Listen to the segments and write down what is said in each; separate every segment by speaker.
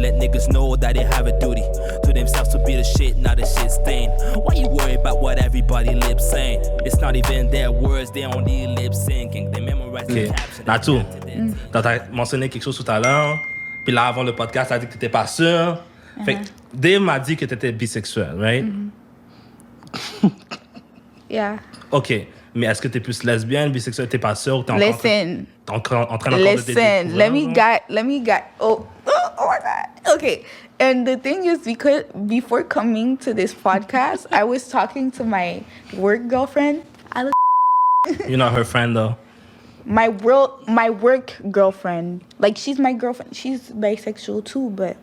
Speaker 1: let niggas know that they have a duty to themselves to be the shit, not the shit stain. Why you worry about what everybody lip saying? It's not even their words, they only lip syncing. They memorize the caption.
Speaker 2: Natou, t'as mentionné quelque chose tout à l'heure, puis là, avant le podcast, t'as dit que t'étais pas sûr. Fait que Dave m'a dit que t'étais bisexuel, right?
Speaker 3: Yeah.
Speaker 2: OK. Mais est-ce que t'es plus lesbienne, bisexuelle? T'es pas sûre? T'es
Speaker 3: Listen.
Speaker 2: en train encore de
Speaker 3: Listen. Let me get. Oh my God. Okay. And the thing is, because before coming to this podcast, I was talking to my work girlfriend.
Speaker 2: You're not her friend, though.
Speaker 3: My work girlfriend. Like, she's my girlfriend. She's bisexual too, but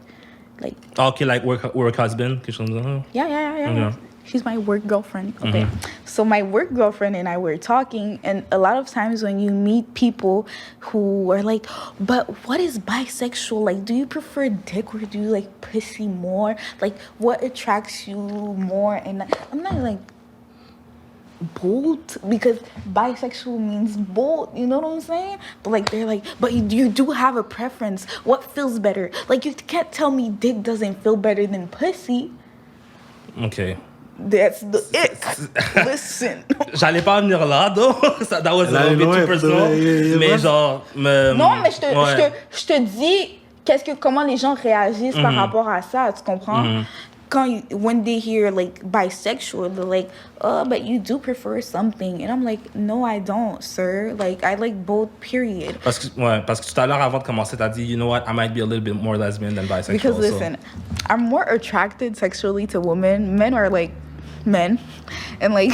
Speaker 3: like.
Speaker 2: OK, like work husband, quelque chose comme ça.
Speaker 3: Yeah.
Speaker 2: Okay.
Speaker 3: She's my work girlfriend. Okay. So my work girlfriend and I were talking, and a lot of times when you meet people who are like, but what is bisexual? Like, do you prefer dick or do you like pussy more? Like, what attracts you more? And I'm not like, both, because bisexual means both, you know what I'm saying? But like, they're like, but you do have a preference. What feels better? Like, you can't tell me dick doesn't feel better than pussy.
Speaker 2: OK.
Speaker 3: That's the it. Listen.
Speaker 2: J'allais pas venir là, though. That was a little bit too personal. Mais genre...
Speaker 3: Non, mais je te dis comment les gens réagissent par rapport à ça, tu comprends? When they hear like bisexual, they're like, oh, but you do prefer something. And I'm like, no, I don't, sir. Like, I like both, period.
Speaker 2: Parce que tout à l'heure, avant de commencer, t'as dit, you know what, I might be a little bit more lesbian than bisexual.
Speaker 3: Because listen, I'm more attracted sexually to women. Men are like men. And like,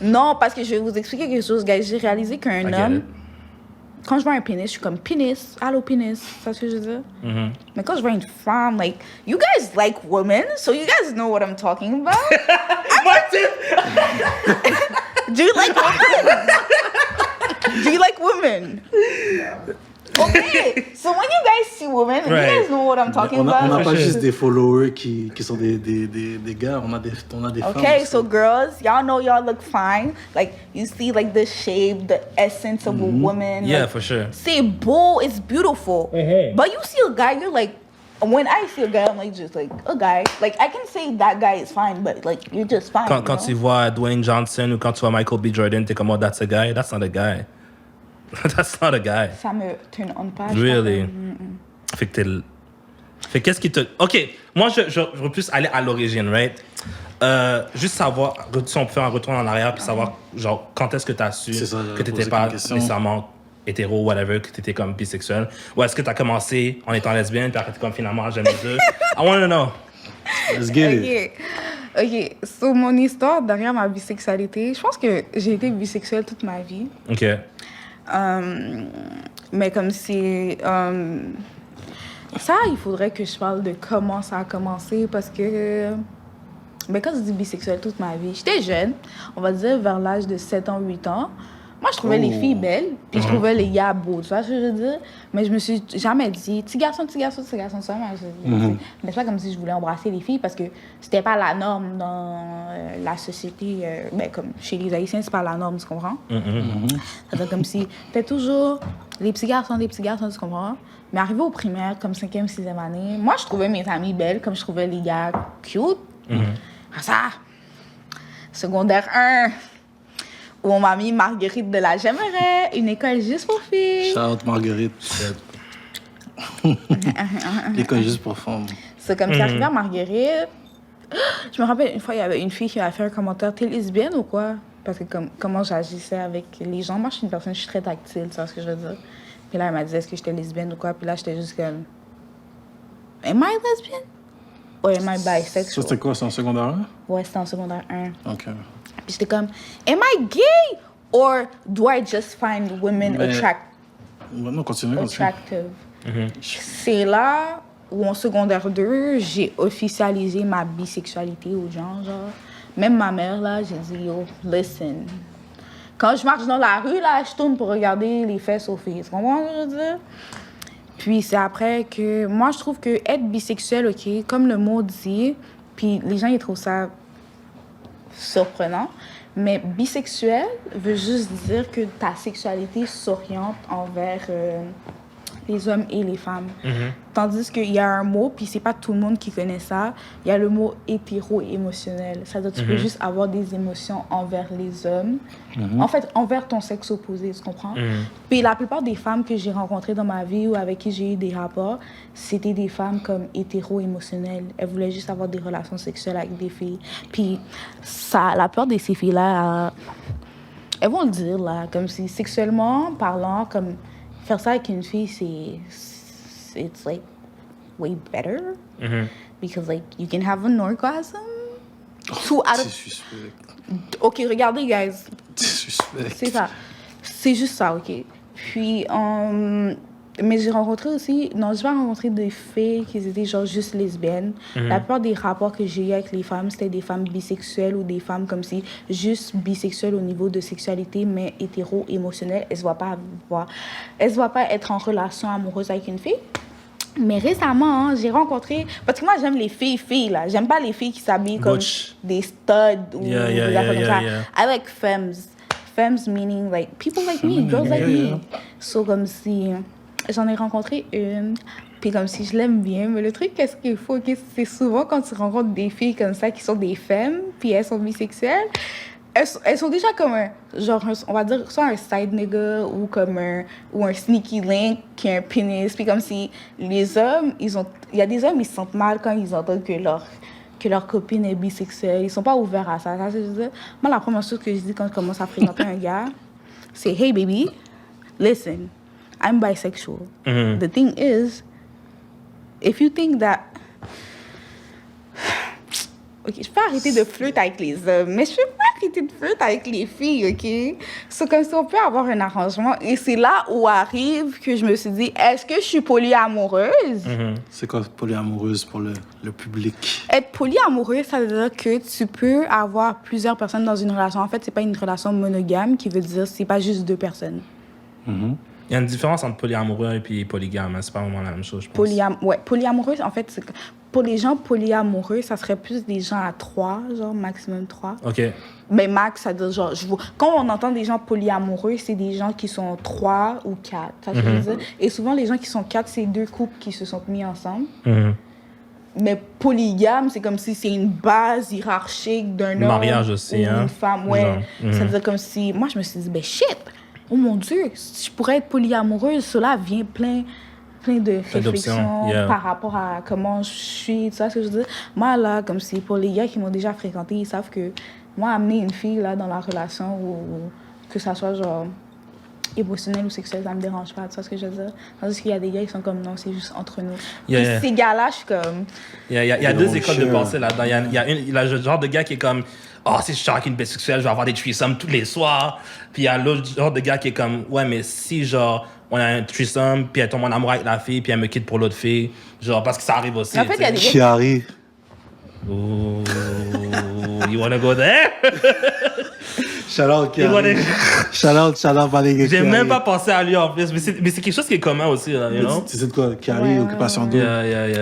Speaker 3: non, parce que je vais vous expliquer quelque chose, guys. J'ai réalisé qu'un homme, quand je vois un pénis, je suis comme pénis, allô pénis, c'est ce que je veux dire? Mais quand je vois une femme, like, you guys like women, so you guys know what I'm talking about. Do you like women? Do you like women? Okay, so when you guys see women, you guys know what I'm talking about.
Speaker 4: On n'a pas juste des followers qui sont des gars, on a des femmes.
Speaker 3: Okay, so girls, y'all know y'all look fine. Like, you see like the shape, the essence of a woman.
Speaker 2: Yeah,
Speaker 3: like,
Speaker 2: for sure.
Speaker 3: C'est beau, it's beautiful. But you see a guy, you're like, when I see a guy, I'm like, just like, a guy. Like, I can say that guy is fine, but like, you're just fine.
Speaker 2: Quand tu vois Dwayne Johnson ou quand tu vois Michael B. Jordan, t'es comme, oh, that's a guy. That's not a guy. That's not a guy.
Speaker 3: Ça me turn on pas.
Speaker 2: Really? Fait que Fait qu'est-ce qui te... OK, moi, je veux plus aller à l'origine, right? Juste savoir, si on peut faire un retour en arrière puis savoir, genre, quand est-ce que t'as su que t'étais pas nécessairement hétéro, whatever, que t'étais comme bisexuel? Ou est-ce que t'as commencé en étant lesbienne puis après t'es comme finalement, j'aime les deux? I want to know.
Speaker 4: Let's get it.
Speaker 3: OK, so mon histoire derrière ma bisexualité, je pense que j'ai été bisexuelle toute ma vie.
Speaker 2: OK.
Speaker 3: Mais comme si... ça, il faudrait que je parle de comment ça a commencé parce que... Mais quand je dis bisexuelle toute ma vie, j'étais jeune, on va dire vers l'âge de 7 ans, 8 ans. Moi, je trouvais les filles belles, puis je trouvais les gars beaux, tu vois ce que je veux dire? Mais je me suis jamais dit, petit garçon, ça. Mais c'est pas comme si je voulais embrasser les filles parce que c'était pas la norme dans la société. Ben, comme chez les Haïtiens, c'est pas la norme, tu comprends? C'est comme si c'était toujours les petits garçons, tu comprends? Mais arrivé au primaire, comme 5e, 6e année, moi, je trouvais mes amies belles comme je trouvais les gars cute. Ça, secondaire 1, où on m'a mis Marguerite de la Jemmeraie, une école juste pour filles.
Speaker 4: Shout Marguerite. L'école juste pour femmes.
Speaker 3: C'est comme ça, arrivé à Marguerite. Je me rappelle, une fois, il y avait une fille qui m'a fait un commentaire, t'es lesbienne ou quoi? Parce que comment j'agissais avec les gens. Moi, je suis une personne, je suis très tactile, tu vois ce que je veux dire? Puis là, elle m'a dit, est-ce que j'étais lesbienne ou quoi? Puis là, j'étais juste comme, am I lesbian? Or am I bisexual?
Speaker 4: Ça, c'était quoi? C'est en secondaire 1?
Speaker 3: Ouais, c'était en secondaire 1.
Speaker 4: OK.
Speaker 3: Puis j'étais comme, am I gay? Or do I just find women
Speaker 4: Non, continue.
Speaker 3: attractive? C'est là où, en secondaire 2, j'ai officialisé ma bisexualité aux gens, genre. Même ma mère, là, j'ai dit, yo, listen. Quand je marche dans la rue, là, je tourne pour regarder les fesses aux filles. Tu comprends ce que je veux dire? Puis c'est après que... Moi, je trouve que être bisexuel, OK, comme le mot dit, puis les gens, ils trouvent ça surprenant, mais bisexuel veut juste dire que ta sexualité s'oriente envers les hommes et les femmes. Tandis qu'il y a un mot, puis c'est pas tout le monde qui connaît ça, il y a le mot hétéro-émotionnel. C'est-à-dire que tu peux juste avoir des émotions envers les hommes. En fait, envers ton sexe opposé, tu comprends? Puis la plupart des femmes que j'ai rencontrées dans ma vie ou avec qui j'ai eu des rapports, c'était des femmes comme hétéro-émotionnelles. Elles voulaient juste avoir des relations sexuelles avec des filles. Puis ça, la plupart de ces filles-là, elles vont le dire, là, comme si sexuellement parlant, comme faire ça avec une fille, it's like way better. Because like you can have an orgasm.
Speaker 4: C'est suspect.
Speaker 3: Ok, regardez, guys.
Speaker 4: C'est suspect.
Speaker 3: C'est ça. C'est juste ça, ok. Puis, mais j'ai rencontré aussi, non, j'ai pas rencontré des filles qui étaient genre juste lesbiennes. La plupart des rapports que j'ai eu avec les femmes, c'était des femmes bisexuelles ou des femmes comme si juste bisexuelles au niveau de sexualité, mais hétéro-émotionnelles. Elles se voient pas être en relation amoureuse avec une fille. Mais récemment, j'ai rencontré... Parce que moi, j'aime les filles, là. J'aime pas les filles qui s'habillent comme des studs ou des affaires comme ça. I like femmes. Femmes meaning, like, people like me, girls like me. So, comme si... J'en ai rencontré une, puis comme si je l'aime bien. Mais le truc, qu'est-ce qu'il faut? C'est souvent quand tu rencontres des filles comme ça qui sont des femmes, puis elles sont bisexuelles, elles sont déjà comme un, genre, on va dire, soit un side nigga ou comme un sneaky link qui a un pénis. Puis comme si les hommes, il y a des hommes, ils se sentent mal quand ils entendent que leur copine est bisexuelle. Ils sont pas ouverts à ça. Ça, c'est juste... Moi, la première chose que je dis quand je commence à fréquenter un gars, c'est « Hey, baby, listen, I'm bisexual. The thing is, if you think that... » OK, je peux arrêter de flirter avec les hommes, mais je peux pas arrêter de flirter avec les filles, OK? C'est comme si on peut avoir un arrangement. Et c'est là où arrive que je me suis dit, est-ce que je suis polyamoureuse?
Speaker 4: C'est quoi polyamoureuse pour le public?
Speaker 3: Être polyamoureuse, ça veut dire que tu peux avoir plusieurs personnes dans une relation. En fait, c'est pas une relation monogame qui veut dire c'est pas juste 2 personnes.
Speaker 2: Il y a une différence entre polyamoureux et puis polygame. Hein? C'est pas vraiment la même chose, je pense.
Speaker 3: Polyamoureux, en fait, c'est... Pour les gens polyamoureux, ça serait plus des gens à 3, genre maximum 3.
Speaker 2: OK.
Speaker 3: Mais max, ça veut dire genre... Quand on entend des gens polyamoureux, c'est des gens qui sont 3 ou 4. Ça veut dire. Et souvent, les gens qui sont 4, c'est 2 couples qui se sont mis ensemble. Mais polygame, c'est comme si c'est une base hiérarchique d'un homme
Speaker 2: mariage aussi,
Speaker 3: ou une femme. Ouais. Ça veut dire comme si... Moi, je me suis dit, ben shit! Oh mon Dieu, si je pourrais être polyamoureuse, cela vient plein de réflexions par rapport à comment je suis, tu vois ce que je veux dire? Moi, là, comme si pour les gars qui m'ont déjà fréquenté, ils savent que moi, amener une fille là, dans la relation, ou que ça soit genre émotionnel ou sexuel, ça me dérange pas, tu vois ce que je veux dire? Tandis qu'il y a des gars qui sont comme non, c'est juste entre nous. Puis ces gars-là, je suis comme...
Speaker 2: Il y a 2 écoles de pensée là-dedans. Il y a le genre de gars qui est comme... Oh, si je suis avec une bisexuelle, je vais avoir des threesomes tous les soirs. Puis il y a l'autre genre de gars qui est comme, ouais, mais si, genre, on a un threesome, puis elle tombe en amour avec la fille, puis elle me quitte pour l'autre fille, genre, parce que ça arrive aussi.
Speaker 3: En fait, il y a des gars
Speaker 4: Qui arrive?
Speaker 2: Oh, you wanna go there?
Speaker 4: Shout-out qui arrive. Shout-out, Valérie.
Speaker 2: J'ai même pas pensé à lui en plus, mais c'est quelque chose qui est commun aussi, là, you know?
Speaker 4: Tu sais de quoi? Qui arrive, Occupation Double,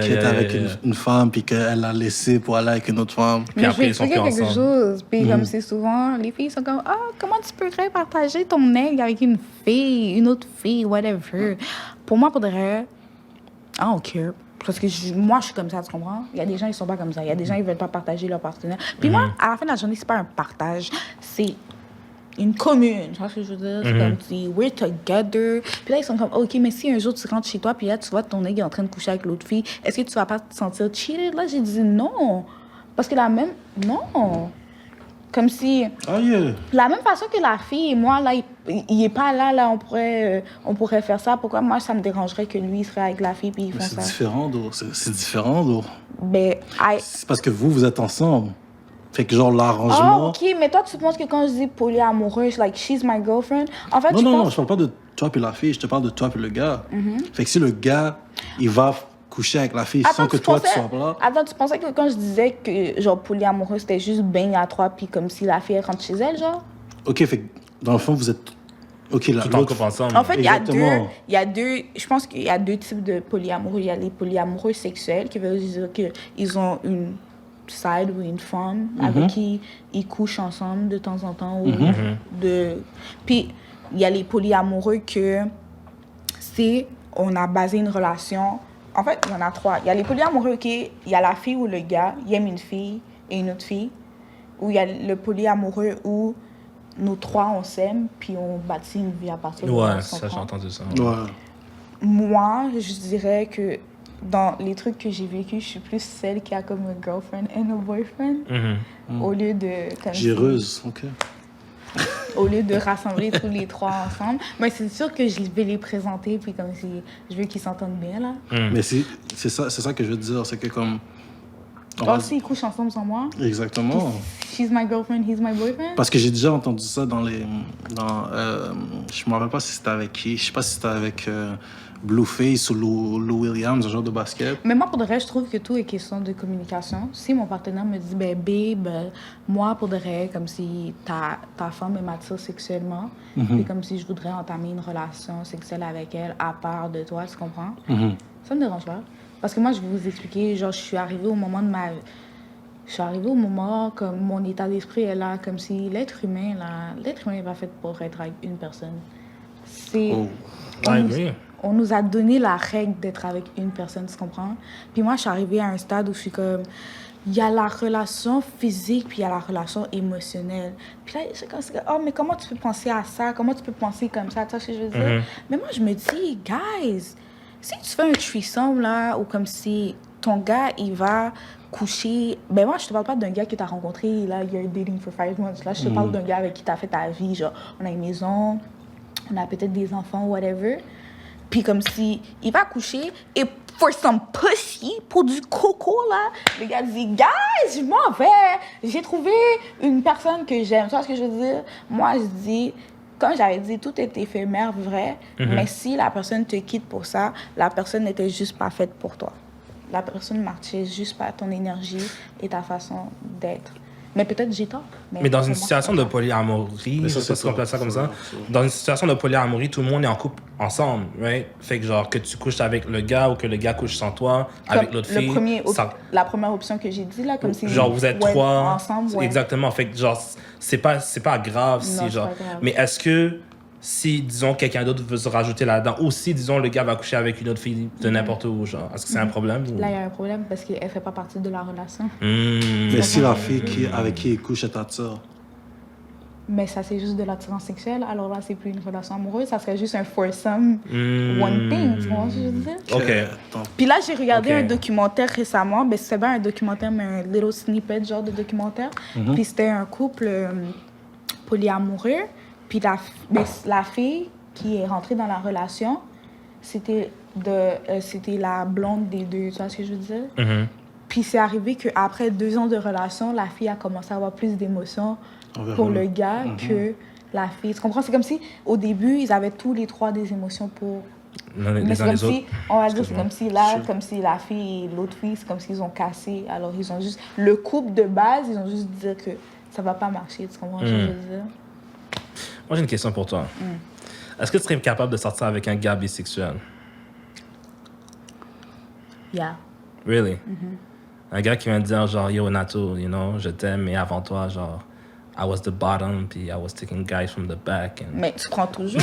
Speaker 4: qui est avec une femme, puis qu'elle l'a laissé pour aller avec une autre femme.
Speaker 2: Puis après, ils sont plus
Speaker 3: quelque
Speaker 2: ensemble.
Speaker 3: chose. Puis comme c'est souvent, les filles sont comme, comment tu pourrais partager ton aigle avec une fille, une autre fille, whatever. Pour moi, pour de vrai, I don't care. Parce que moi, je suis comme ça, tu comprends? Il y a des gens, ils sont pas comme ça. Il y a des gens, ils veulent pas partager leur partenaire. Puis moi, à la fin de la journée, c'est pas un partage. C'est une commune. Tu vois ce que je veux dire? C'est comme si, we're together. Puis là, ils sont comme, OK, mais si un jour tu rentres chez toi, puis là, tu vois ton aigle est en train de coucher avec l'autre fille, est-ce que tu vas pas te sentir cheated? Là, j'ai dit non. Parce que non. Comme si... La même façon que la fille et moi, là, il est pas là, on pourrait faire ça. Pourquoi moi, ça me dérangerait que lui, il serait avec la fille puis ils font ça?
Speaker 4: C'est différent, d'où.
Speaker 3: Ben,
Speaker 4: C'est parce que vous êtes ensemble. Fait que genre, l'arrangement...
Speaker 3: Oh, OK, mais toi, tu penses que quand je dis polyamoureuse, like, she's my girlfriend, en fait,
Speaker 4: Non, je parle pas de toi puis la fille, je te parle de toi puis le gars. Fait que si le gars, il va coucher avec la fille sans que toi, tu sois là...
Speaker 3: Attends, tu pensais que quand je disais que, genre, polyamoureuse, c'était juste baigner à 3, puis comme si la fille, elle rentre chez elle, genre?
Speaker 4: OK, fait que dans le fond, vous êtes... OK, là,
Speaker 2: Tout en couple ensemble.
Speaker 3: En fait, il y a deux... Je pense qu'il y a 2 types de polyamoureux. Il y a les polyamoureux sexuels, qui veulent dire qu'ils ont une side ou une femme avec qui ils couchent ensemble de temps en temps. Puis, il y a les polyamoureux que c'est... on a basé une relation. En fait, il y en a 3. Il y a les polyamoureux, OK? Il y a la fille ou le gars, il aime une fille et une autre fille. Ou il y a le polyamoureux où nous 3, on s'aime, puis on bâtit une vie à partir de
Speaker 2: Ouais,
Speaker 3: là.
Speaker 2: ça, j'ai entendu ça.
Speaker 4: Ouais.
Speaker 3: Moi, je dirais que dans les trucs que j'ai vécu, je suis plus celle qui a comme un girlfriend and a boyfriend. Au lieu de... comme si-
Speaker 4: Géreuse, ok.
Speaker 3: au lieu de rassembler tous les 3 ensemble. Mais c'est sûr que je vais les présenter, puis comme si je veux qu'ils s'entendent bien, là.
Speaker 4: Mais c'est ça que je veux te dire, c'est que comme... on va-
Speaker 3: Aussi, ils couchent ensemble sans moi.
Speaker 4: Exactement.
Speaker 3: She's my girlfriend, he's my boyfriend.
Speaker 4: Parce que j'ai déjà entendu ça dans les... je me rappelle pas si c'était avec qui. Je sais pas si c'était avec Blueface ou Lou Williams, un genre de basket.
Speaker 3: Mais moi, pour de vrai, je trouve que tout est question de communication. Si mon partenaire me dit, ben, babe, moi, pour de vrai, comme si ta femme m'attire sexuellement, puis comme si je voudrais entamer une relation sexuelle avec elle à part de toi, tu comprends? Ça me dérange pas. Parce que moi, je vais vous expliquer, genre, je suis arrivée au moment de ma... Je suis arrivée au moment, comme mon état d'esprit est là, comme si l'être humain est pas fait pour être avec une personne. C'est...
Speaker 4: Oh.
Speaker 3: On nous a donné la règle d'être avec une personne, tu comprends? Puis moi, je suis arrivée à un stade où je suis comme... Il y a la relation physique, puis il y a la relation émotionnelle. Puis là, c'est comme... Oh, mais comment tu peux penser à ça? Comment tu peux penser comme ça? Tu vois ce que je veux dire? Mais moi, je me dis, guys, si tu fais un threesome, là, ou comme si ton gars, il va coucher... Ben moi, je te parle pas d'un gars que tu as rencontré, là, you're dating for 5 months. Là, je te parle d'un gars avec qui tu as fait ta vie. Genre, on a une maison, on a peut-être des enfants, whatever. Puis comme si il va coucher et for some pussy, pour du coco, là, le gars dit, guys, je m'en vais. J'ai trouvé une personne que j'aime. Tu vois ce que je veux dire? Moi, je dis, comme j'avais dit, tout est éphémère, vrai. Mais si la personne te quitte pour ça, la personne n'était juste pas faite pour toi. La personne marchait juste pas ton énergie et ta façon d'être. Mais peut-être j'ai tort.
Speaker 2: Mais dans
Speaker 3: pour
Speaker 2: une
Speaker 3: moi,
Speaker 2: situation
Speaker 3: c'est
Speaker 2: de
Speaker 3: ça.
Speaker 2: polyamorie,
Speaker 4: Mais
Speaker 2: je
Speaker 4: ça,
Speaker 2: sais pas
Speaker 4: c'est
Speaker 2: si on place ça
Speaker 4: ça,
Speaker 2: comme
Speaker 4: ça,
Speaker 2: ça.
Speaker 4: ça.
Speaker 2: Dans une situation de polyamorie, tout le monde est en couple ensemble, right? Fait que genre que tu couches avec le gars ou que le gars couche sans toi, avec
Speaker 3: Comme
Speaker 2: l'autre
Speaker 3: le
Speaker 2: fille.
Speaker 3: premier
Speaker 2: ça-
Speaker 3: la première option que j'ai dit, là, comme si...
Speaker 2: genre vous êtes
Speaker 3: ouais,
Speaker 2: 3
Speaker 3: ensemble, ouais.
Speaker 2: exactement. Fait que genre c'est pas grave
Speaker 3: Non,
Speaker 2: si
Speaker 3: c'est
Speaker 2: genre.
Speaker 3: pas grave.
Speaker 2: Mais est-ce que si disons quelqu'un d'autre veut se rajouter là-dedans, ou si disons le gars va coucher avec une autre fille de n'importe où, genre, est-ce que c'est un problème ou...
Speaker 3: Là, il y a un problème parce qu'elle fait pas partie de la relation.
Speaker 4: Mais si la fille avec qui il couche est t'attire,
Speaker 3: Mais ça, c'est juste de l'attirance sexuelle. Alors là, c'est plus une relation amoureuse. Ça serait juste un foursome, one thing. Tu vois ce que je veux dire?
Speaker 2: Ok.
Speaker 4: attends,
Speaker 3: Puis là, j'ai regardé
Speaker 2: Ok.
Speaker 3: un documentaire récemment. Ben, c'était pas un documentaire, mais un little snippet, genre de documentaire. Puis c'était un couple polyamoureux. Puis la fille qui est rentrée dans la relation, c'était la blonde des deux. Tu vois ce que je veux dire? Puis c'est arrivé qu'après 2 ans de relation, la fille a commencé à avoir plus d'émotions pour le gars que la fille. Tu comprends? C'est comme si, au début, ils avaient tous les 3 des émotions pour... Mais
Speaker 2: Les
Speaker 3: c'est
Speaker 2: uns
Speaker 3: comme
Speaker 2: les autres.
Speaker 3: si, on va dire, c'est
Speaker 2: Excuse-moi.
Speaker 3: comme si là, comme si la fille et l'autre fille, c'est comme s'ils ont cassé. Alors, ils ont juste... Le couple de base, ils ont juste dit que ça va pas marcher. Tu comprends ce que je veux dire?
Speaker 2: Moi j'ai une question pour toi. Est-ce que tu serais capable de sortir avec un gars bisexuel?
Speaker 3: Yeah.
Speaker 2: Really? Un gars qui vient te dire genre, yo Nato, you know, je t'aime, mais avant toi, genre, I was the bottom, puis I was taking guys from the back. And...
Speaker 3: Mais tu prends toujours.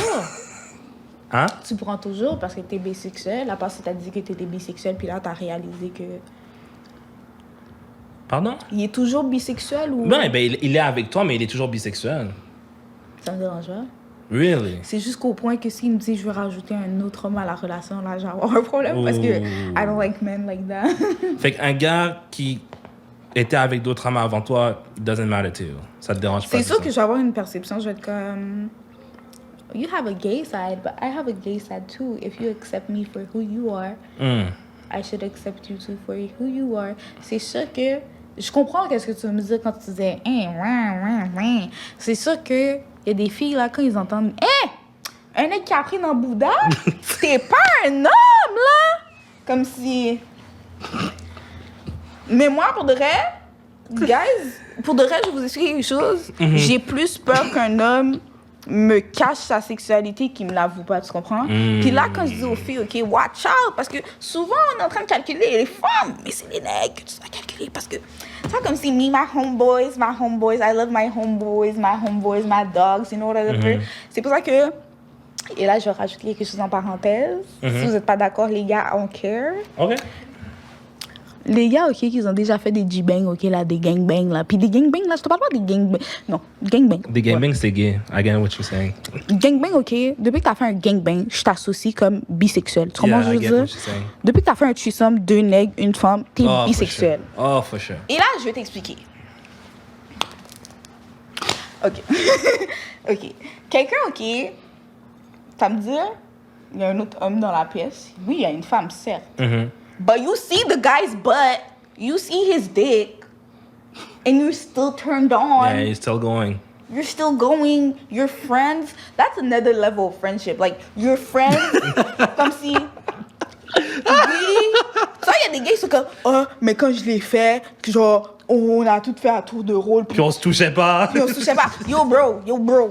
Speaker 2: Hein?
Speaker 3: Tu prends toujours parce que t'es bisexuel. À part si t'as dit que t'étais bisexuel, puis là, t'as réalisé que...
Speaker 2: Pardon?
Speaker 3: Il est toujours bisexuel ou...
Speaker 2: Ben, il est avec toi, mais il est toujours bisexuel.
Speaker 3: Ça me dérange pas.
Speaker 2: Really?
Speaker 3: C'est jusqu'au point que s'il me dit je veux rajouter un autre homme à la relation, là, j'ai avoir un problème parce que I don't like men like that.
Speaker 2: Fait qu'un gars qui était avec d'autres hommes avant toi, doesn't matter to you. Ça te dérange pas?
Speaker 3: C'est sûr
Speaker 2: ça?
Speaker 3: que je vais avoir une perception, je vais être comme... You have a gay side, but I have a gay side too. If you accept me for who you are, I should accept you too for who you are. C'est sûr que... Je comprends qu'est-ce que tu veux me dire quand tu disais « ouais. C'est sûr que il y a des filles, là, quand ils entendent « un mec qui a pris dans Bouddha, t'es pas un homme, là! » Comme si... Mais moi, pour de vrai, guys, pour de vrai, je vais vous expliquer quelque chose. J'ai plus peur qu'un homme me cache sa sexualité qu'il me l'avoue pas, tu comprends? Puis là, quand je dis aux filles, OK, watch out, parce que souvent, on est en train de calculer les femmes, mais c'est les nègres que tu dois calculer, parce que c'est pas comme si me, my homeboys, I love my homeboys, my dogs, you know, whatever. C'est pour ça que Et là, je vais rajouter quelque chose en parenthèse. Si vous n'êtes pas d'accord, les gars, on care.
Speaker 2: OK.
Speaker 3: Les gars, OK, qui ont déjà fait des G-bang, OK, là, des gangbang, là. Puis des gangbang, là, je te parle pas des gangbang. Non, gangbang.
Speaker 2: Des gangbangs, c'est gay. I get what you're saying.
Speaker 3: Gangbang, OK, depuis que t'as fait un gangbang, je t'associe comme bisexuel. Tu comprends ce que je
Speaker 2: I get
Speaker 3: veux
Speaker 2: what
Speaker 3: dire?
Speaker 2: you're saying.
Speaker 3: Depuis que t'as fait un threesome, 2 nègres, une femme, t'es
Speaker 2: Oh,
Speaker 3: bisexuel.
Speaker 2: For sure. Oh, for sure.
Speaker 3: Et là, je vais t'expliquer. OK. OK. Quelqu'un, OK, ça me dit, il y a un autre homme dans la pièce. Oui, il y a une femme, certes.
Speaker 2: Mhm.
Speaker 3: But you see the guy's butt, you see his dick, and you're still turned on.
Speaker 2: Yeah, he's still going.
Speaker 3: You're still going. You're friends. That's another level of friendship. Like, you're friends, comme si... Oui. Ça, il y a des gars qui sont comme, oh, mais quand je l'ai fait, genre, on a tout fait à tour de rôle.
Speaker 2: Puis on se touchait pas.
Speaker 3: Yo, je sais pas. Yo, bro.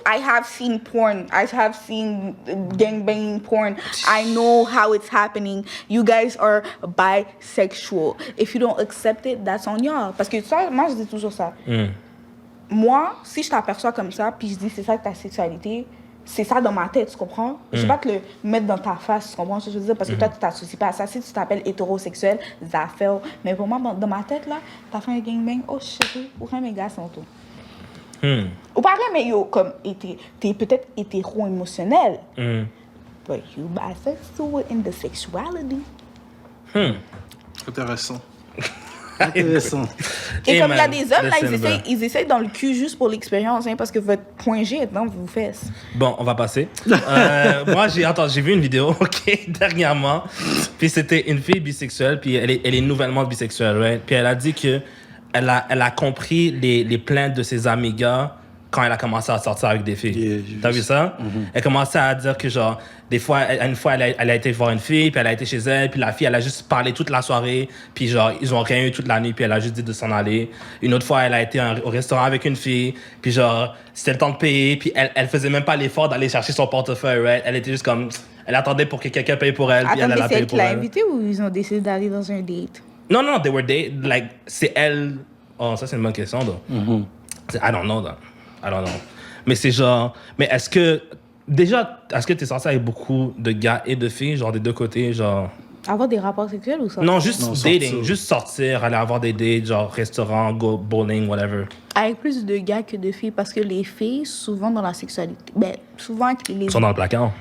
Speaker 3: I have seen porn. I have seen gangbanging porn. I know how it's happening. You guys are bisexual. If you don't accept it, that's on y'all. Parce que ça, moi, je dis toujours ça. Moi, si je t'aperçois comme ça, puis je dis c'est ça ta sexualité, c'est ça dans ma tête, tu comprends? Je vais pas te le mettre dans ta face, tu comprends ce que je veux dire? Parce que toi, tu t'associes pas à ça. Si tu t'appelles hétérosexuel, ça fait. Mais pour moi, dans ma tête, là, t'as fait un gangbang, oh shit, ou rien, mes gars, sont tout. Ou pareil, mais yo, comme, t'es peut-être hétéro-émotionnel. But you bisexual in the sexuality.
Speaker 4: Intéressant. Intéressant.
Speaker 3: Et
Speaker 2: Hey,
Speaker 3: comme il y a
Speaker 2: man,
Speaker 3: des hommes, là,
Speaker 2: listen,
Speaker 3: ils essayent dans le cul juste pour l'expérience, hein, parce que votre point G est dans vos fesses.
Speaker 2: Bon, on va passer. Moi, j'ai vu une vidéo, OK, dernièrement. Puis c'était une fille bisexuelle, puis elle est nouvellement bisexuelle, right? Puis elle a dit que elle a compris les plaintes de ses amis gars quand elle a commencé à sortir avec des filles.
Speaker 4: Yeah,
Speaker 2: T'as vu ça? Elle commençait à dire que, genre, des fois, une fois, elle a été voir une fille, puis elle a été chez elle, puis la fille, elle a juste parlé toute la soirée, puis genre, ils ont rien eu toute la nuit, puis elle a juste dit de s'en aller. Une autre fois, elle a été au restaurant avec une fille, puis genre, c'était le temps de payer, puis elle faisait même pas l'effort d'aller chercher son portefeuille, right? Elle était juste comme, elle attendait pour que quelqu'un paye pour elle, puis
Speaker 3: Attends,
Speaker 2: elle
Speaker 3: mais
Speaker 2: a
Speaker 3: c'est
Speaker 2: payé
Speaker 3: elle qui
Speaker 2: pour
Speaker 3: l'a
Speaker 2: elle.
Speaker 3: invité ou ils ont décidé d'aller dans un date?
Speaker 2: Non, they were like, c'est elle. Oh, ça, c'est une bonne question, though. I don't know. Mais c'est genre, mais est-ce que t'es sorti avec beaucoup de gars et de filles, genre des deux côtés, genre?
Speaker 3: Avoir des rapports sexuels ou ça?
Speaker 2: Non, juste
Speaker 4: Non,
Speaker 2: dating,
Speaker 4: sortir.
Speaker 2: juste sortir, aller avoir des dates, genre restaurant, go bowling, whatever.
Speaker 3: Avec plus de gars que de filles, parce que les filles, souvent dans la sexualité, ben, souvent que les...
Speaker 2: Ils sont dans le placard.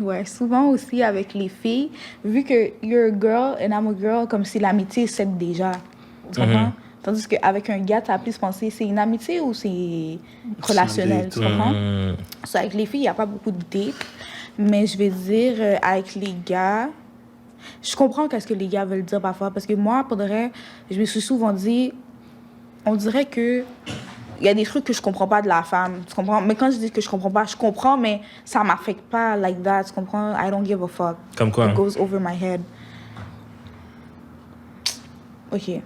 Speaker 3: Ouais, souvent aussi avec les filles, vu que you're a girl and I'm a girl, comme si l'amitié c'est déjà. Tu comprends? Tandis qu'avec un gars, t'as plus pensé, c'est une amitié ou c'est relationnel,
Speaker 4: date,
Speaker 3: tu comprends? So, avec les filles, il n'y a pas beaucoup de dates. Mais je vais dire, avec les gars, je comprends qu'est-ce que les gars veulent dire parfois. Parce que moi, pour de vrai, je me suis souvent dit, on dirait que il y a des trucs que je comprends pas de la femme, tu comprends? Mais quand je dis que je comprends, mais ça m'affecte pas like that, tu comprends? I don't give a fuck.
Speaker 2: Comme quoi?
Speaker 3: It goes over my head. OK.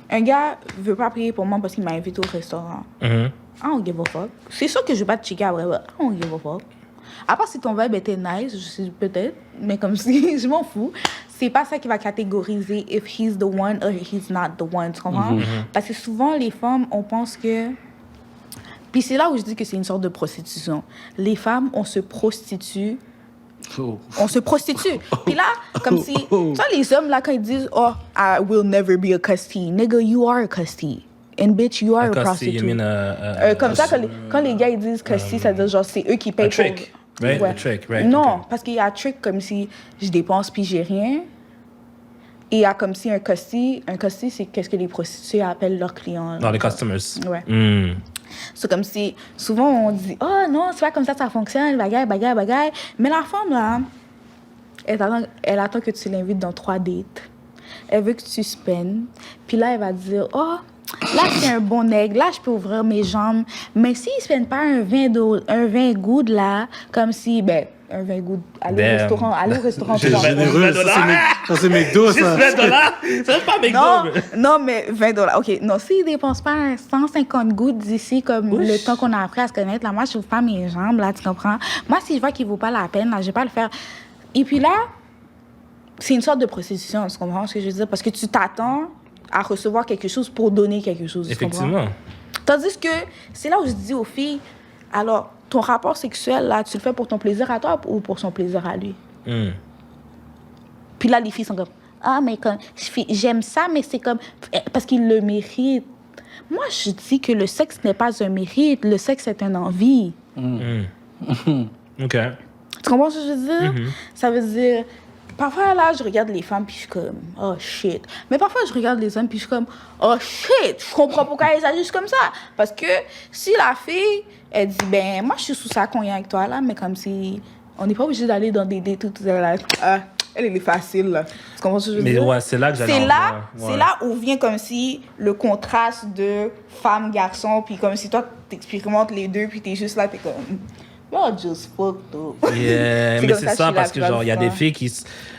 Speaker 3: Un gars veut pas payer pour moi parce qu'il m'a invité au restaurant. I don't give a fuck. C'est sûr que je vais pas te checker après, but I don't give a fuck. À part si ton vibe était nice, je sais peut-être, mais comme si, je m'en fous. C'est pas ça qui va catégoriser if he's the one or he's not the one, tu comprends? Parce que souvent, les femmes, on pense que... Puis c'est là où je dis que c'est une sorte de prostitution. Les femmes, on se prostitue.
Speaker 4: Oh.
Speaker 3: On se prostitue. Puis là, comme si... Tu vois, les hommes, là, quand ils disent « Oh, I will never be a cussy. » Nigga, you are a cussy. And bitch, you are a prostitute.
Speaker 2: You mean
Speaker 3: Comme ça, quand les gars, ils disent cussy, ça veut dire genre, c'est eux qui payent
Speaker 2: a trick,
Speaker 3: pour...
Speaker 2: right?
Speaker 3: Ouais.
Speaker 2: A trick, right?
Speaker 3: Non,
Speaker 2: Okay.
Speaker 3: parce qu'il y a un trick comme si je dépense puis j'ai rien. Et il y a comme si un cussy, c'est qu'est-ce que les prostituées appellent leurs clients.
Speaker 2: Dans les customers.
Speaker 3: Ouais.
Speaker 2: Mm.
Speaker 3: C'est comme si, souvent on dit, oh non, c'est pas comme ça fonctionne, bagaille. Mais la femme, là, elle attend que tu l'invites dans 3 dates. Elle veut que tu spendes. Puis là, elle va dire, oh, là, c'est un bon aigle. Là, je peux ouvrir mes jambes. Mais s'ils ne spendent pas un vin good, là, comme si, un vin good, aller au restaurant.
Speaker 4: J'ai
Speaker 3: genre,
Speaker 4: généreux, ça c'est mes dos, ça.
Speaker 2: $10, c'est pas McDo.
Speaker 3: non, mais $20. OK, non, s'ils ne dépensent pas 150 gouttes d'ici, comme le temps qu'on a appris à se connaître, là, moi, je n'ouvre pas mes jambes, là, tu comprends? Moi, si je vois qu'il ne vaut pas la peine, là, je ne vais pas le faire. Et puis là, c'est une sorte de prostitution, tu comprends ce que je veux dire? Parce que tu t'attends à recevoir quelque chose pour donner quelque chose, tu comprends?
Speaker 2: Effectivement.
Speaker 3: Tandis que c'est là où je dis aux filles, alors, ton rapport sexuel, là, tu le fais pour ton plaisir à toi ou pour son plaisir à lui? Puis là, les filles sont comme, ah, mais comme, j'aime ça, mais c'est comme, parce qu'il le mérite. Moi, je dis que le sexe n'est pas un mérite, le sexe est une envie.
Speaker 2: OK.
Speaker 3: Tu comprends ce que je veux dire? Ça veut dire, parfois, là, je regarde les femmes, puis je suis comme, oh shit. Mais parfois, je regarde les hommes, puis je suis comme, oh shit, je comprends pourquoi ils agissent comme ça. Parce que si la fille, elle dit, ben, moi, je suis sous sa cognac avec toi, là, mais comme si, on n'est pas obligé d'aller dans des dates tout là. Elle est facile, là. Tu comprends ce que je veux dire?
Speaker 2: Mais ouais, c'est là que j'allais en venir. Ouais.
Speaker 3: C'est là où vient comme si le contraste de femme-garçon, puis comme si toi, t'expérimentes les deux, puis t'es juste là, t'es comme, you're just fucked up.
Speaker 2: Yeah, mais c'est ça, parce que genre, il y a des filles qui,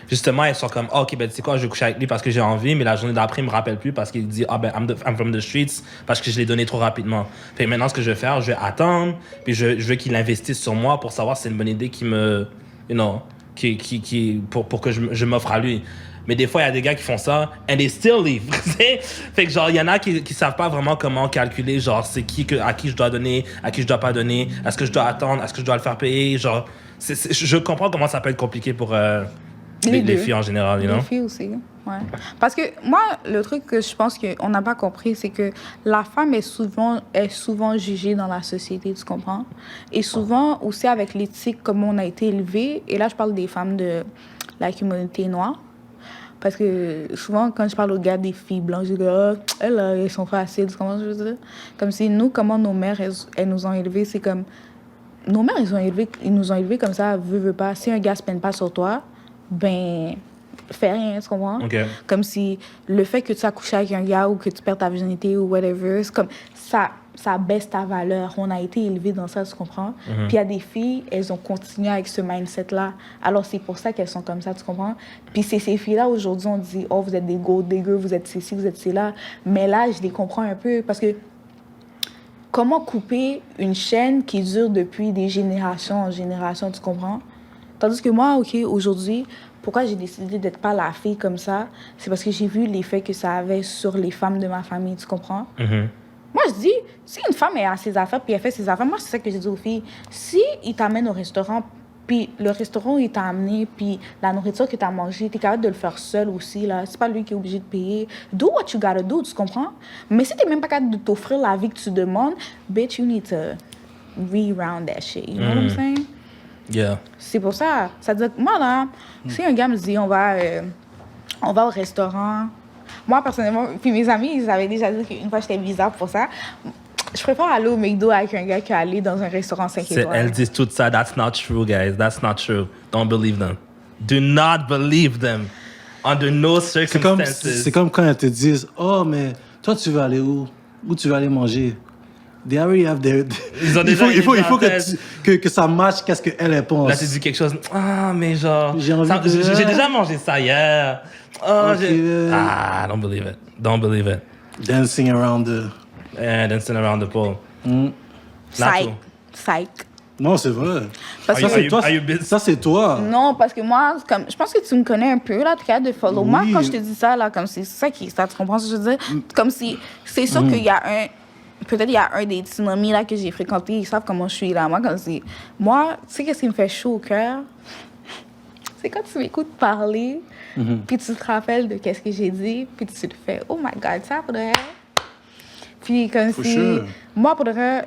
Speaker 2: justement, elles sont comme, oh, OK, ben, tu sais quoi, je vais coucher avec lui parce que j'ai envie, mais la journée d'après, il me rappelle plus parce qu'il dit, ah, ben, I'm from the streets, parce que je l'ai donné trop rapidement. Fait que maintenant, ce que je vais faire, je vais attendre, puis je veux qu'il investisse sur moi pour savoir si c'est une bonne idée qui me, you know, pour que je m'offre à lui. Mais des fois, il y a des gars qui font ça, and they still leave. Fait que genre, il y en a qui savent pas vraiment comment calculer, genre, c'est à qui je dois donner, à qui je dois pas donner, est-ce que je dois attendre, est-ce que je dois le faire payer, genre, je comprends comment ça peut être compliqué pour les filles en général, you know?
Speaker 3: Les filles aussi, ouais. Parce que moi, le truc que je pense qu'on n'a pas compris, c'est que la femme est souvent jugée dans la société, tu comprends? Et souvent, aussi avec l'éthique, comme on a été élevé, et là, je parle des femmes de la communauté noire, parce que souvent, quand je parle aux gars des filles blanches, je dis, oh, elles sont faciles, tu comprends ce que je veux dire? Comme si nous, comment nos mères, elles nous ont élevés, c'est comme... Nos mères, ils nous ont élevés comme ça, veut pas. Si un gars se peine pas sur toi, ben, fais rien, tu comprends?
Speaker 2: Okay.
Speaker 3: Comme si le fait que tu as couché avec un gars ou que tu perds ta virginité ou whatever, c'est comme ça baisse ta valeur. On a été élevés dans ça, tu comprends? Puis il y a des filles, elles ont continué avec ce mindset-là. Alors c'est pour ça qu'elles sont comme ça, tu comprends? Puis c'est ces filles-là, aujourd'hui, on dit, oh, vous êtes des gold diggers, vous êtes ceci, vous êtes cela. Mais là, je les comprends un peu parce que comment couper une chaîne qui dure depuis des générations en génération, tu comprends? Tandis que moi, OK, aujourd'hui, pourquoi j'ai décidé d'être pas la fille comme ça, c'est parce que j'ai vu l'effet que ça avait sur les femmes de ma famille, tu comprends? Moi, je dis, si une femme est à ses affaires puis elle fait ses affaires, moi, c'est ça que j'ai dit aux filles. Si il t'amène au restaurant, puis le restaurant, il t'a amené, puis la nourriture que t'as mangée, t'es capable de le faire seul aussi, là. C'est pas lui qui est obligé de payer. Do what you gotta do, tu comprends? Mais si t'es même pas capable de t'offrir la vie que tu demandes, bitch, you need to reround that shit. You know what I'm saying?
Speaker 2: Yeah.
Speaker 3: C'est pour ça. Ça veut dire que moi, là, si un gars me dit, on va au restaurant... Moi, personnellement, puis mes amis, ils avaient déjà dit qu'une fois, j'étais bizarre pour ça. Je préfère aller au McDo avec un gars qu'aller dans un restaurant 5 étoiles.
Speaker 2: Elles disent tout ça. That's not true, guys. That's not true. Don't believe them. Do not believe them. Under no circumstances.
Speaker 4: C'est comme quand elles te disent, oh, mais toi, tu veux aller où? Où tu veux aller manger? They already have their...
Speaker 2: Ils ont déjà
Speaker 4: il faut que ça matche qu'est-ce qu'elle pense.
Speaker 2: Là, tu dis quelque chose. Ah, mais genre...
Speaker 4: J'ai
Speaker 2: déjà mangé ça hier. Oh,
Speaker 4: okay.
Speaker 2: Don't believe it. Don't believe it.
Speaker 4: Dancing around the...
Speaker 2: Yeah, dancing around the pole.
Speaker 3: Psych.
Speaker 4: Non, c'est vrai.
Speaker 3: Parce que
Speaker 4: ça, c'est toi.
Speaker 3: Non, parce que moi, comme, je pense que tu me connais un peu, là, tu es capable de follow. Oui. Moi, quand je te dis ça, là, comme c'est ça qui... Ça, tu comprends ce que je veux dire? Comme si... C'est sûr qu'il y a un... Peut-être il y a un des tsunamis là que j'ai fréquenté, ils savent comment je suis là. Moi, tu sais qu'est-ce qui me fait chaud au cœur? C'est quand tu m'écoutes parler, puis tu te rappelles de qu'est-ce que j'ai dit, puis tu te fais, oh my God, ça pour de vrai. Puis comme si, moi pour de vrai,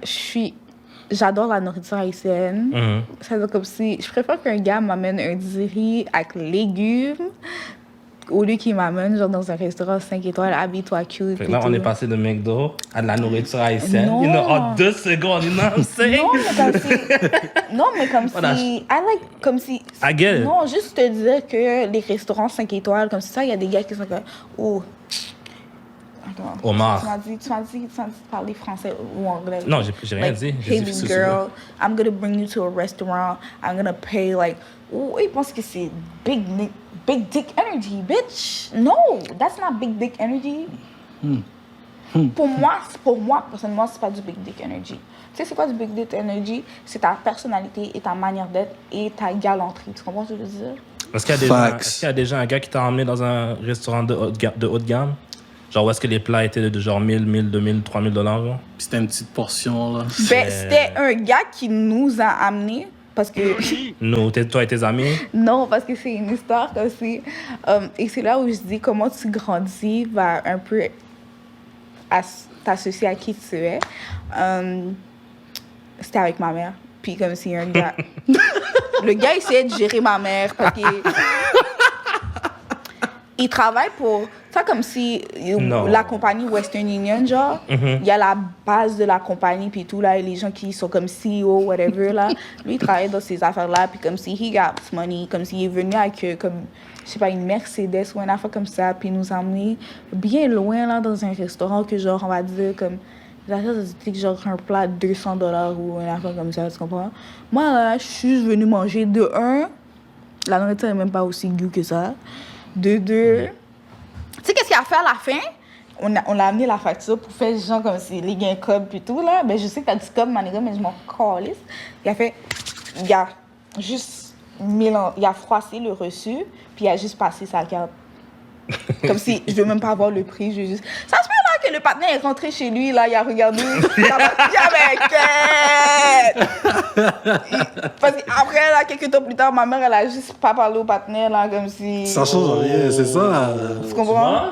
Speaker 3: j'adore la nourriture haïtienne. Ça veut dire comme si, je préfère qu'un gars m'amène un riz avec légumes, au lieu qu'il m'amène genre dans un restaurant 5 étoiles, habille-toi cute.
Speaker 2: Là, on est passé de McDo à de la nourriture haïtienne. You know, en 2 secondes, you know what I'm saying?
Speaker 3: Non, mais comme si... comme si...
Speaker 2: I get it.
Speaker 3: Non, juste te dire que les restaurants 5 étoiles, comme ça, il y a des gars qui sont comme... Oh... Attends.
Speaker 2: Omar.
Speaker 3: Tu m'as dit de parler français ou anglais.
Speaker 2: Non, j'ai rien dit.
Speaker 3: Hey, girl, I'm gonna bring you to a restaurant. I'm gonna pay, like... Oh, ils pensent que c'est big dick energy, bitch. No, that's not big dick energy. Pour moi, personnellement, c'est pas du big dick energy. Tu sais, c'est quoi du big dick energy? C'est ta personnalité et ta manière d'être et ta galanterie. Tu comprends ce que je veux dire?
Speaker 2: Est-ce qu'il y a déjà un gars qui t'a emmené dans un restaurant de haut de gamme? Genre, où est-ce que les plats étaient de genre 1000, 2000, 3000 $, genre?
Speaker 4: Puis c'était une petite portion, là.
Speaker 3: Ben, c'était un gars qui nous a amenés. Parce que.
Speaker 2: Nous, toi et tes amis?
Speaker 3: Non, parce que c'est une histoire aussi. Et c'est là où je dis comment tu grandis va un peu t'associer à qui tu es. C'était avec ma mère. Puis comme si un gars... Le gars essayait de gérer ma mère parce qu'il... Il travaille pour... Ça comme si la compagnie Western Union, genre, il y a la base de la compagnie, puis tout, là, et les gens qui sont comme CEO, whatever, là. Lui, il travaille dans ces affaires-là, puis comme si he got money, comme s'il est venu avec, comme, je sais pas, une Mercedes ou une affaire comme ça, puis nous emmener bien loin, là, dans un restaurant que, genre, on va dire, comme... C'était genre un plat de $200 ou une affaire comme ça, tu comprends? Moi, là, je suis venue manger de 1, la nourriture n'est même pas aussi goût que ça. De 2, tu sais, qu'est-ce qu'il a fait à la fin? On a amené la facture pour faire des gens comme si les gains cob et tout, là. Ben, je sais que t'as du cob, maniga, mais je m'en calisse. Il a juste il a froissé le reçu, puis il a juste passé sa carte. Comme si je veux même pas avoir le prix, je veux juste... Ça se peut là que le partenaire est rentré chez lui, là, il a regardé, il a parti avec Parce qu'après, là, quelques temps plus tard, ma mère, elle a juste pas parlé au partenaire, là, comme si...
Speaker 4: Ça change rien, c'est ça.
Speaker 3: Tu comprends?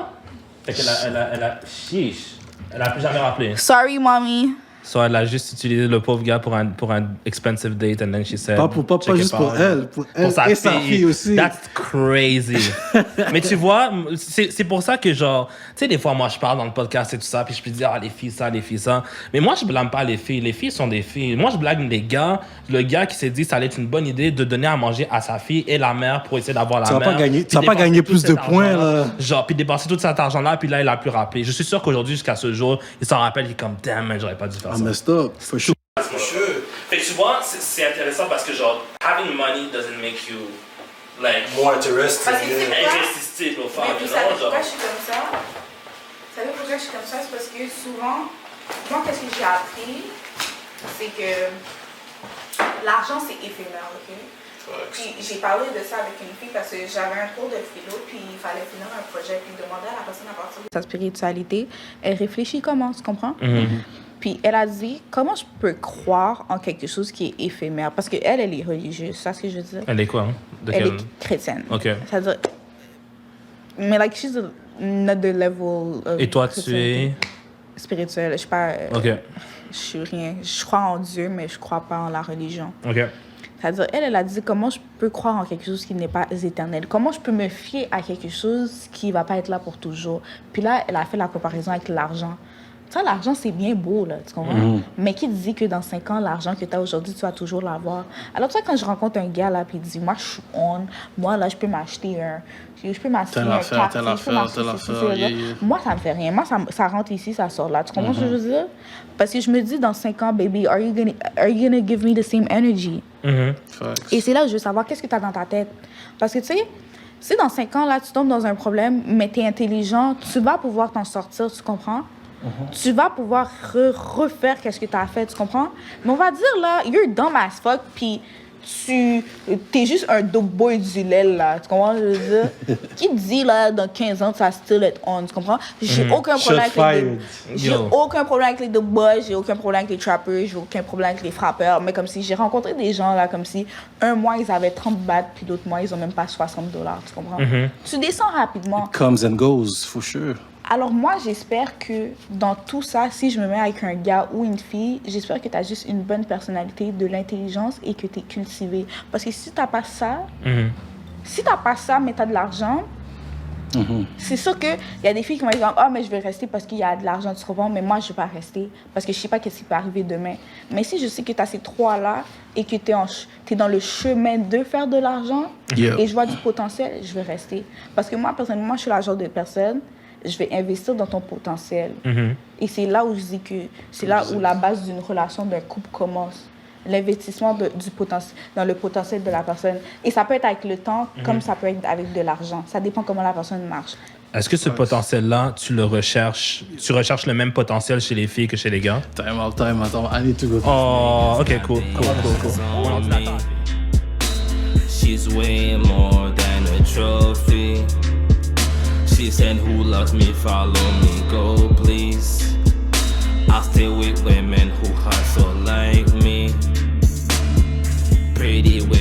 Speaker 2: Fait qu'elle chiche. Elle a plus jamais rappelé.
Speaker 3: Sorry, mommy.
Speaker 2: So, elle a juste utilisé le pauvre gars pour un expensive date, and then she said...
Speaker 4: Pas juste pour elle et sa fille aussi.
Speaker 2: That's crazy. Mais tu vois, c'est pour ça que genre... Tu sais, des fois, moi, je parle dans le podcast et tout ça, puis je peux dire, les filles ça. Mais moi, je blâme pas les filles. Les filles sont des filles. Moi, je blâme les gars. Le gars qui s'est dit, ça allait être une bonne idée de donner à manger à sa fille et la mère pour essayer d'avoir la mère.
Speaker 4: Tu vas pas gagner plus de points, là.
Speaker 2: Genre, puis dépenser tout cet argent-là, puis là, il a plus rappelé. Je suis sûr qu'aujourd'hui, jusqu'à ce jour, il s'en rappelle, il est comme, damn, man, j'aurais pas dû faire ça.
Speaker 4: Mais stop, for sure.
Speaker 2: Fait que tu vois, c'est intéressant parce que genre, having money doesn't make you like
Speaker 5: more interested.
Speaker 3: Parce que c'est
Speaker 2: irrésistible aux femmes.
Speaker 3: Mais vous savez pourquoi je suis comme ça? Vous savez pourquoi je suis comme ça? C'est parce que souvent, moi, qu'est-ce que j'ai appris? C'est que l'argent, c'est éphémère, ok? Puis j'ai parlé de ça avec une fille parce que j'avais un cours de philo, puis il fallait finir un projet, puis demander à la personne à partir de sa spiritualité, elle réfléchit comment, tu comprends? Puis elle a dit, comment je peux croire en quelque chose qui est éphémère? Parce qu'elle, elle est religieuse, c'est ce que je veux dire.
Speaker 2: Elle est quoi?
Speaker 3: Elle est chrétienne.
Speaker 2: OK.
Speaker 3: C'est-à-dire, mais like, she's another level of...
Speaker 2: Et toi, tu es?
Speaker 3: Spirituelle, je sais pas...
Speaker 2: OK.
Speaker 3: Je suis rien. Je crois en Dieu, mais je crois pas en la religion.
Speaker 2: OK.
Speaker 3: C'est-à-dire, elle a dit, comment je peux croire en quelque chose qui n'est pas éternel? Comment je peux me fier à quelque chose qui va pas être là pour toujours? Puis là, elle a fait la comparaison avec l'argent. Ça, l'argent, c'est bien beau, là, tu comprends? Mais qui dit que dans 5 ans, l'argent que tu as aujourd'hui, tu vas toujours l'avoir? Alors, tu sais, quand je rencontre un gars, là, puis il dit, moi, je suis on, moi, là, je peux m'acheter un... Je peux m'acheter un carte,
Speaker 4: telle affaire.
Speaker 3: Moi, ça me fait rien. Moi, ça rentre ici, ça sort là. Tu comprends ce que je veux dire? Parce que je me dis, dans 5 ans, baby, are you gonna give me the same energy? Et c'est là où je veux savoir, qu'est-ce que tu as dans ta tête? Parce que, tu sais, si dans 5 ans, là, tu tombes dans un problème, mais tu es intelligent, tu vas pouvoir t'en sortir, tu comprends? Tu vas pouvoir refaire qu'est-ce que tu as fait, tu comprends? Mais on va dire, là, you're dumb as fuck, puis t'es juste un dope boy du lait, là. Tu comprends ce que je veux dire? Qui dit, là, dans 15 ans, tu vas still être on, tu comprends? J'ai aucun problème avec les dope boys, j'ai aucun problème avec les trappers, j'ai aucun problème avec les frappeurs. Mais comme si j'ai rencontré des gens, là, comme si un mois, ils avaient 30 bahts, puis l'autre mois, ils ont même pas $60, tu comprends? Tu descends rapidement.
Speaker 4: It comes and goes, for sure.
Speaker 3: Alors moi, j'espère que dans tout ça, si je me mets avec un gars ou une fille, j'espère que tu as juste une bonne personnalité, de l'intelligence et que tu es cultivé. Parce que si tu n'as pas ça, mais tu as de l'argent, c'est sûr qu'il y a des filles qui vont dire « Ah, mais je vais rester parce qu'il y a de l'argent, tu comprends? Mais moi, je ne vais pas rester parce que je ne sais pas ce qui peut arriver demain. » Mais si je sais que tu as ces trois-là et que tu es dans le chemin de faire de l'argent et je vois du potentiel, je vais rester. Parce que moi, personnellement, je suis la genre de personne... Je vais investir dans ton potentiel. Et c'est là où je dis que c'est là où la base d'une relation, d'un couple commence. L'investissement dans le potentiel de la personne. Et ça peut être avec le temps, comme ça peut être avec de l'argent. Ça dépend comment la personne marche.
Speaker 2: Est-ce que ce potentiel-là, tu recherches le même potentiel chez les filles que chez les gars?
Speaker 4: Time out. I need to go.
Speaker 2: Oh, OK, cool. She's way more than a trophy.
Speaker 1: please, and who loves me, follow me, go please. I'll stay with women who hustle like me. Pretty women